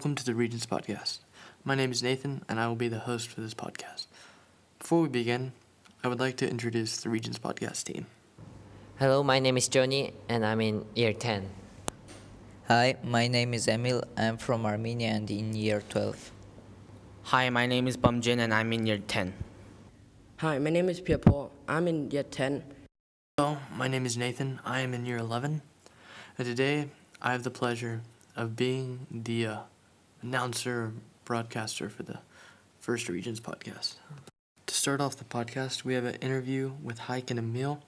welcome to the Regent's podcast. My name is Nathan, and I will be the host for this podcast. Before we begin, I would like to introduce the Regent's podcast team. Hello, my name is Johnny, and I'm in year 10. Hi, my name is Emil. I'm from Armenia and in year 12. Hi, my name is Bumjin and I'm in year 10. Hi, my name is Pierre-Paul. I'm in year 10. Hello, my name is Nathan. I am in year 11. And today, I have the pleasure of being the announcer, broadcaster for the first Regent's podcast. To start off the podcast, we have an interview with Hike and Emil.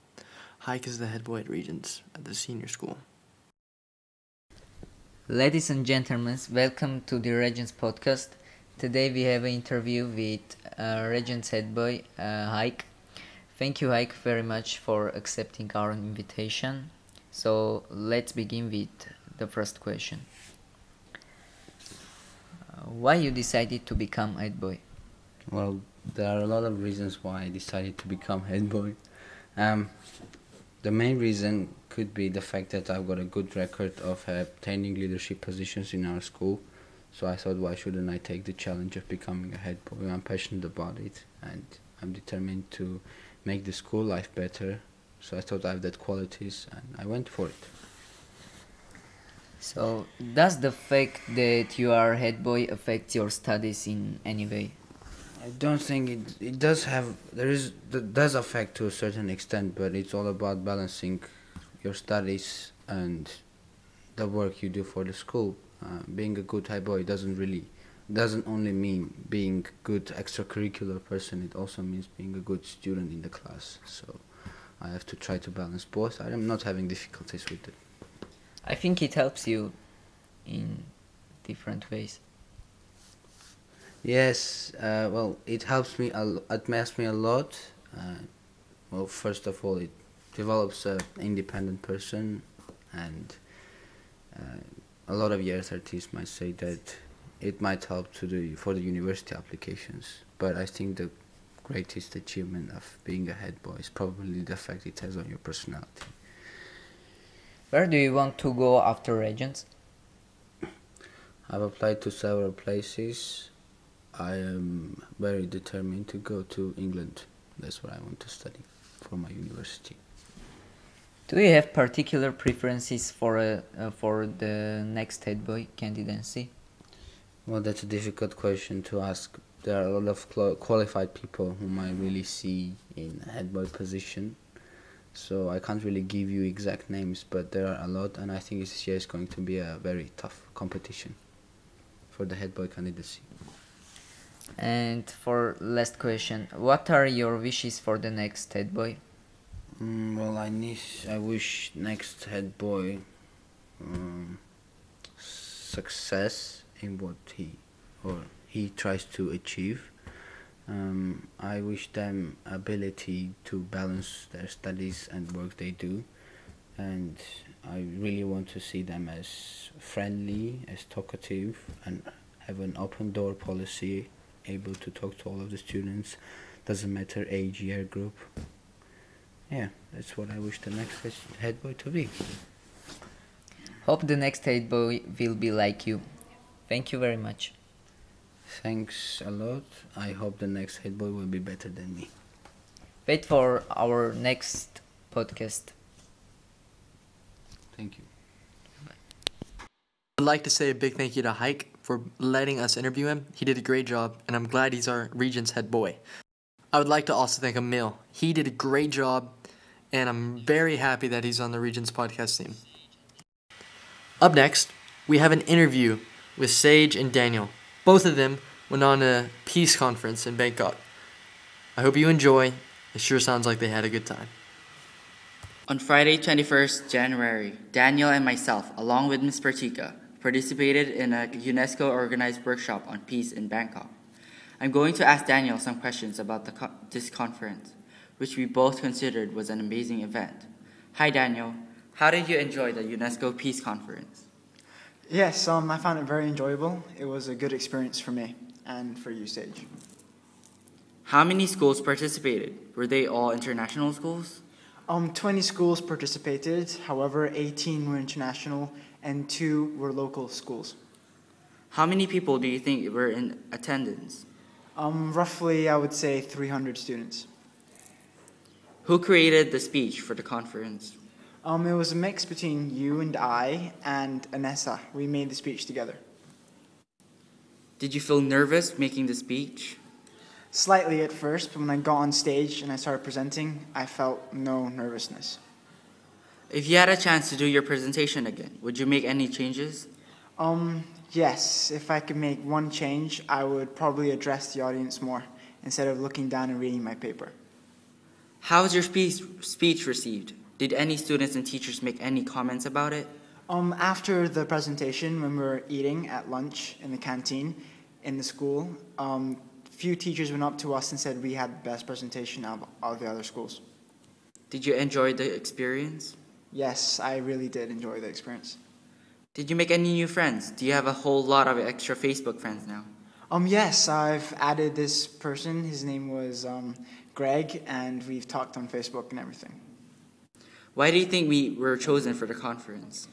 Hike is the head boy at Regent's at the senior school. Ladies and gentlemen, welcome to the Regent's podcast. Today we have an interview with Regent's head boy, Hike. Thank you, Hike, very much for accepting our invitation. So let's begin with the first question. Why you decided to become head boy? Well, there are a lot of reasons why I decided to become head boy. The main reason could be the fact that I've got a good record of obtaining leadership positions in our school. So I thought, why shouldn't I take the challenge of becoming a head boy? I'm passionate about it and I'm determined to make the school life better. So I thought I have that qualities and I went for it. So does the fact that you are head boy affect your studies in any way? I don't think it does have, that does affect to a certain extent, but it's all about balancing your studies and the work you do for the school. Being a good head boy doesn't only mean being good extracurricular person, it also means being a good student in the class. So I have to try to balance both. I am not having difficulties with it. I think it helps you in different ways. Yes, well, it helps me, it helps me a lot. Well, first of all, it develops an independent person, and a lot of year 30s might say that it might help for the university applications. But I think the greatest achievement of being a head boy is probably the effect it has on your personality. Where do you want to go after Regents? I've applied to several places. I am very determined to go to England. That's what I want to study for my university. Do you have particular preferences for the next head boy candidacy? Well, that's a difficult question to ask. There are a lot of qualified people whom I really see in head boy position. So I can't really give you exact names, but there are a lot, and I think this year is going to be a very tough competition for the head boy candidacy. And for last question, what are your wishes for the next head boy? Well, I wish next head boy success in what he tries to achieve. I wish them ability to balance their studies and work they do, and I really want to see them as friendly, as talkative, and have an open door policy, able to talk to all of the students, doesn't matter age, year group. Yeah, that's what I wish the next head boy to be. Hope the next head boy will be like you. Thank you very much. Thanks a lot. I hope the next head boy will be better than me. Wait for our next podcast. Thank you. I'd like to say a big thank you to Hike for letting us interview him. He did a great job, and I'm glad he's our Regent's head boy. I would like to also thank Emil. He did a great job, and I'm very happy that he's on the Regent's podcast team. Up next, we have an interview with Sage and Daniel. Both of them went on a peace conference in Bangkok. I hope you enjoy. It sure sounds like they had a good time. On Friday, 21st January, Daniel and myself, along with Ms. Pratika, participated in a UNESCO-organized workshop on peace in Bangkok. I'm going to ask Daniel some questions about this conference, which we both considered was an amazing event. Hi, Daniel. How did you enjoy the UNESCO Peace Conference? Yes, I found it very enjoyable. It was a good experience for me and for you, Sage. How many schools participated? Were they all international schools? 20 schools participated. However, 18 were international and 2 were local schools. How many people do you think were in attendance? Roughly, I would say 300 students. Who created the speech for the conference? It was a mix between you and I and Anessa. We made the speech together. Did you feel nervous making the speech? Slightly at first, but when I got on stage and I started presenting, I felt no nervousness. If you had a chance to do your presentation again, would you make any changes? Yes, if I could make one change, I would probably address the audience more instead of looking down and reading my paper. How was your speech received? Did any students and teachers make any comments about it? After the presentation, when we were eating at lunch in the canteen in the school, few teachers went up to us and said we had the best presentation out of all the other schools. Did you enjoy the experience? Yes, I really did enjoy the experience. Did you make any new friends? Do you have a whole lot of extra Facebook friends now? Yes, I've added this person. His name was Greg, and we've talked on Facebook and everything. Why do you think we were chosen for the conference?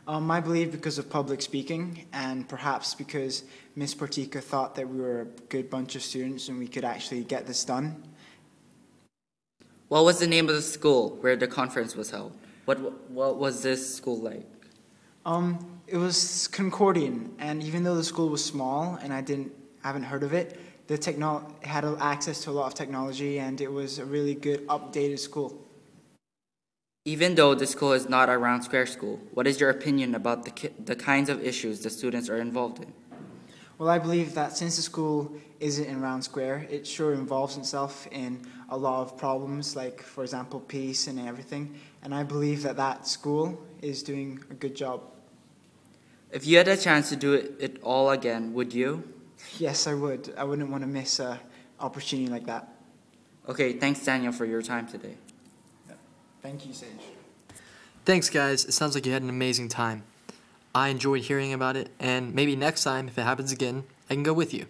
I believe because of public speaking, and perhaps because Miss Portica thought that we were a good bunch of students and we could actually get this done. What was the name of the school where the conference was held? What was this school like? It was Concordian, and even though the school was small and I haven't heard of it, had access to a lot of technology, and it was a really good, updated school. Even though the school is not a round square school, what is your opinion about the kinds of issues the students are involved in? Well, I believe that since the school isn't in round square, it sure involves itself in a lot of problems, like, for example, peace and everything, and I believe that school is doing a good job. If you had a chance to do it all again, would you? Yes, I would. I wouldn't want to miss an opportunity like that. Okay, thanks, Daniel, for your time today. Thank you, Sage. Thanks, guys. It sounds like you had an amazing time. I enjoyed hearing about it, and maybe next time, if it happens again, I can go with you.